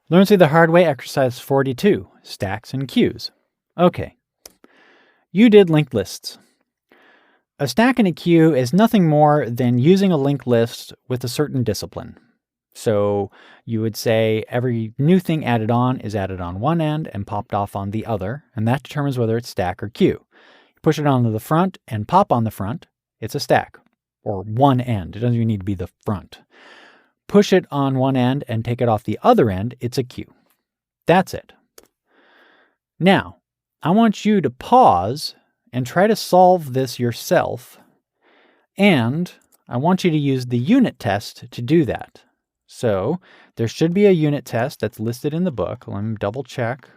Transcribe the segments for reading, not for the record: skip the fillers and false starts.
Learn through the hard way, exercise 42, stacks and queues. Okay, you did linked lists. A stack and a queue is nothing more than using a linked list with a certain discipline. So you would say every new thing added on is added on one end and popped off on the other, and that determines whether it's stack or queue. You push it onto the front and pop on the front, it's a stack, or one end. It doesn't even need to be the front. Push it on one end and take it off the other end, it's a queue. That's it. Now, I want you to pause and try to solve this yourself, and I want you to use the unit test to do that. So there should be a unit test that's listed in the book. Let me double check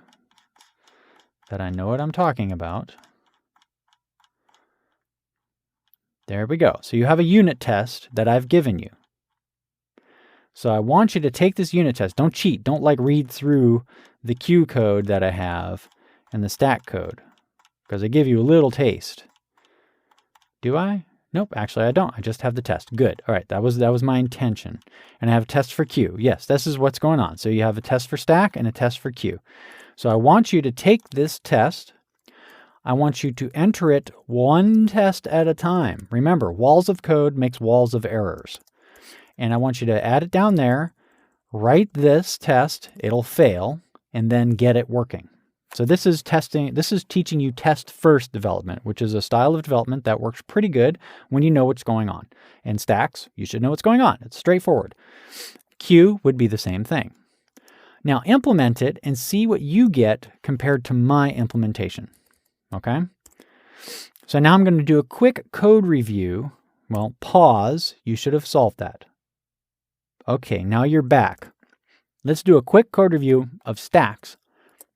that I know what I'm talking about. There we go. So you have a unit test that I've given you. So I want you to take this unit test. Don't cheat. Don't read through the queue code that I have and the stack code, because I give you a little taste. Do I? Nope, actually I don't. I just have the test. Good. All right, that was my intention. And I have a test for queue. Yes, this is what's going on. So you have a test for stack and a test for queue. So I want you to take this test. I want you to enter it one test at a time. Remember, walls of code makes walls of errors. And I want you to add it down there, write this test, it'll fail, and then get it working. So this is teaching you test first development, which is a style of development that works pretty good when you know what's going on. In stacks, you should know what's going on. It's straightforward. Queue would be the same thing. Now implement it and see what you get compared to my implementation. Okay? So now I'm going to do a quick code review. Well, pause. You should have solved that. Okay, now you're back. Let's do a quick code review of stacks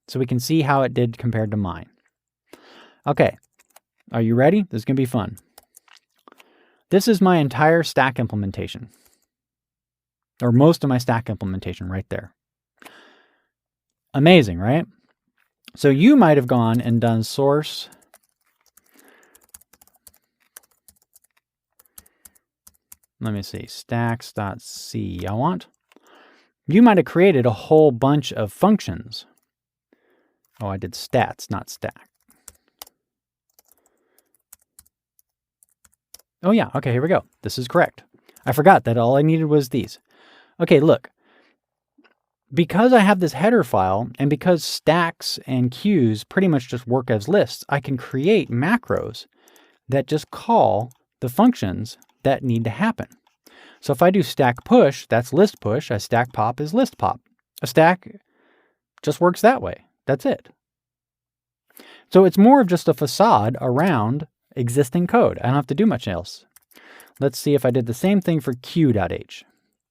so we can see how it did compared to mine. Okay, are you ready? This is going to be fun. This is my entire stack implementation, or most of my stack implementation right there. Amazing, right? So you might have gone and done source let me see, stacks.c. You might have created a whole bunch of functions. Oh, I did stats, not stack. Oh yeah, okay, here we go. This is correct. I forgot that all I needed was these. Okay, look. Because I have this header file, and because stacks and queues pretty much just work as lists, I can create macros that just call the functions that need to happen. So if I do stack push, that's list push. A stack pop is list pop. A stack just works that way. That's it. So it's more of just a facade around existing code. I don't have to do much else. Let's see if I did the same thing for queue.h.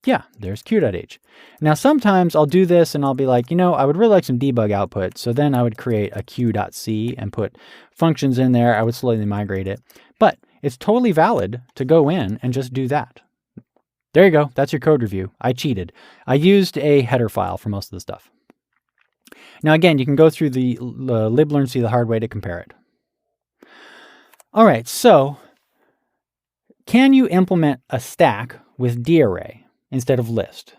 Yeah, there's queue.h. Now sometimes I'll do this and I'll be like, I would really like some debug output. So then I would create a queue.c and put functions in there. I would slowly migrate it. But it's totally valid to go in and just do that. There you go. That's your code review. I cheated. I used a header file for most of the stuff. Now again, you can go through the liblearn the hard way to compare it. All right, so can you implement a stack with DArray instead of list?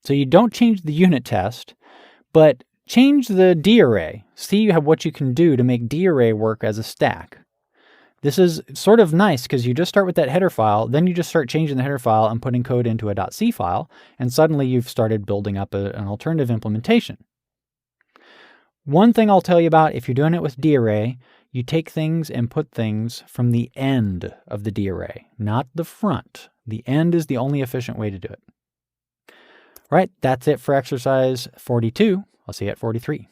So you don't change the unit test, but change the DArray. See what you can do to make DArray work as a stack. This is sort of nice because you just start with that header file, then you just start changing the header file and putting code into a .c file, and suddenly you've started building up an alternative implementation. One thing I'll tell you about, if you're doing it with DArray, you take things and put things from the end of the DArray, not the front. The end is the only efficient way to do it. All right, that's it for exercise 42. I'll see you at 43.